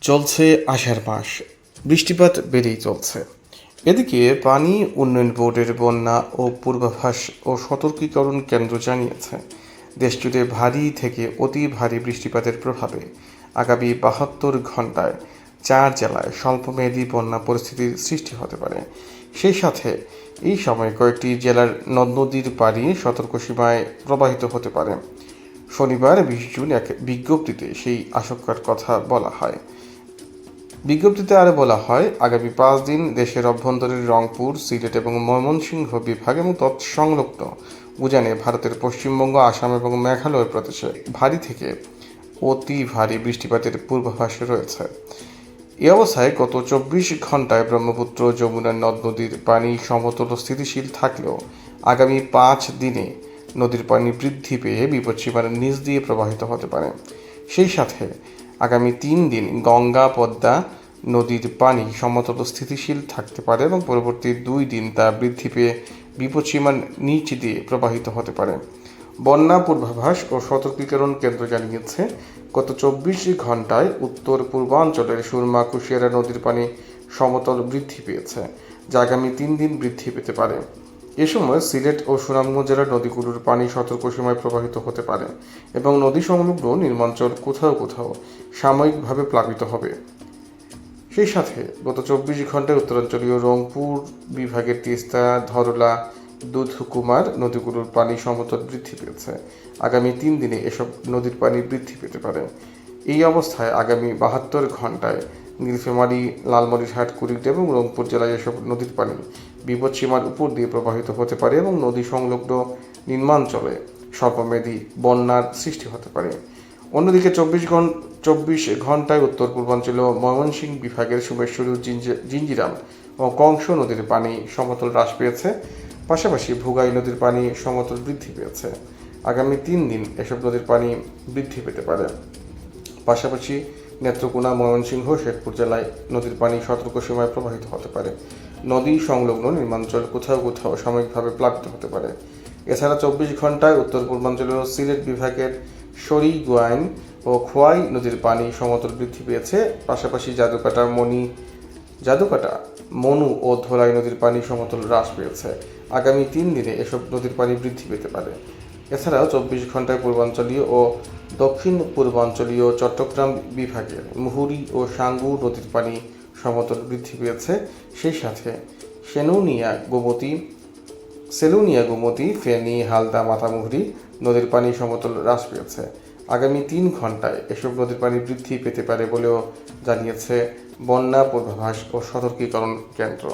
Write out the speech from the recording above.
চলছে আষাঢ় মাস, বৃষ্টিপাত বেড়েই চলছে। এদিকে পানি উন্নয়ন বোর্ডের বন্যা ও পূর্বাভাস ও সতর্কীকরণ কেন্দ্র জানিয়েছে, দেশজুড়ে ভারী থেকে অতি ভারী বৃষ্টিপাতের প্রভাবে আগামী ৭২ ঘন্টায় ৪ জেলায় স্বল্পমেয়াদী বন্যা পরিস্থিতির সৃষ্টি হতে পারে। সেই সাথে এই সময় কয়েকটি জেলার নদ নদীর পানি সতর্কসীমায় প্রবাহিত হতে পারে। শনিবার ২০ জুন এক বিজ্ঞপ্তিতে সেই আশঙ্কার কথা বলা হয়। বিজ্ঞপ্তিতে আরও বলা হয়, আগামী ৫ দিন দেশের অভ্যন্তরীণ রংপুর, সিলেট এবং ময়মনসিংহ বিভাগ এবং তৎসংলগ্ন উজানে ভারতের পশ্চিমবঙ্গ, আসাম এবং মেঘালয় প্রদেশে ভারী থেকে অতি ভারী বৃষ্টিপাতের পূর্বাভাস রয়েছে। এ অবস্থায় গত ২৪ ঘন্টায় ব্রহ্মপুত্র, যমুনা নদ নদীর পানি সমতল স্থিতিশীল থাকলেও আগামী ৫ দিনে নদীর পানি বৃদ্ধি পেয়ে বিপদসীমার নিচ দিয়ে প্রবাহিত হতে পারে। সেই সাথে আগামী ৩ দিন গঙ্গা, পদ্মা নদীর পানি সমতল স্থিতিশীল থাকতে পারে এবং পরবর্তী ২ দিন তা বৃদ্ধি পেয়ে বিপদসীমার নিচ দিয়ে প্রবাহিত হতে পারে। বন্যা পূর্বাভাস ও সতর্কীকরণ কেন্দ্র জানিয়েছে, গত ২৪ ঘন্টায় উত্তর পূর্বাঞ্চলের সুরমা, কুশিয়ারা নদীর পানি সমতল বৃদ্ধি পেয়েছে, যা আগামী ৩ দিন বৃদ্ধি পেতে পারে। এ সময় সিলেট ও সুনামগঞ্জ জেলার নদীগুলোর পানি সতর্কসীমায় প্রবাহিত হতে পারে এবং নদী সংলগ্ন নিম্নাঞ্চল কোথাও কোথাও সাময়িকভাবে প্লাবিত হবে। সেই সাথে গত ২৪ ঘন্টায় উত্তরাঞ্চলীয় রংপুর বিভাগের তিস্তা, ধরলা, দুধকুমার নদীগুলোর পানি সমতল বৃদ্ধি পেয়েছে। আগামী ৩ দিনে এসব নদীর পানি বৃদ্ধি পেতে পারে। এই অবস্থায় আগামী ৭২ ঘন্টায় নীলফামারী, লালমনিরহাট, কুড়িগ্রাম এবং রংপুর জেলায় এসব নদীর পানি বিপদসীমার উপর দিয়ে প্রবাহিত হতে পারে এবং নদী সংলগ্ন নিম্নাঞ্চলে স্বল্পমেয়াদী বন্যার সৃষ্টি হতে পারে। অন্যদিকে ২৪ ঘন্টায় উত্তর পূর্বাঞ্চলীয় ময়মনসিংহ বিভাগের সোমেশ্বরী, জিঞ্জিরাম ও কংস নদীর পানি সমতল হ্রাস পেয়েছে। পাশাপাশি ভুগাই নদীর পানি সমতল বৃদ্ধি পেয়েছে। আগামী ৩ দিন এসব নদীর পানি বৃদ্ধি পেতে পারে। পাশাপাশি নেত্রকোনা, ময়মনসিংহ, শেরপুর জেলায় নদীর পানি সতর্কসীমায় প্রবাহিত হতে পারে। নদী সংলগ্ন নিম্নাঞ্চল কোথাও কোথাও সাময়িকভাবে প্লাবিত হতে পারে। এছাড়া ২৪ ঘন্টায় উত্তর পূর্বাঞ্চলীয় সিলেট বিভাগের সরিগুয়াইন ও খোয়াই নদীর পানি সমতল বৃদ্ধি পেয়েছে। পাশাপাশি জাদুকাটা, মনু ও ধলাই নদীর পানি সমতল হ্রাস পেয়েছে। আগামী ৩ দিনে এসব নদীর পানি বৃদ্ধি পেতে পারে। এছাড়াও ২৪ ঘন্টায় পূর্বাঞ্চলীয় ও দক্ষিণ পূর্বাঞ্চলীয় চট্টগ্রাম বিভাগের মুহুরী ও সাঙ্গু নদীর পানি সমতল বৃদ্ধি পেয়েছে। সেই সাথে সেলুনিয়া, গোমতী, ফেনী, হালদা, মাথামুহুরী নদীর পানি সমতল হ্রাস পেয়েছে। আগামী ৩ ঘন্টায় এসব নদীর পানি বৃদ্ধি পেতে পারে বলেও জানিয়েছে বন্যা পূর্বাভাস ও সতর্কীকরণ কেন্দ্র।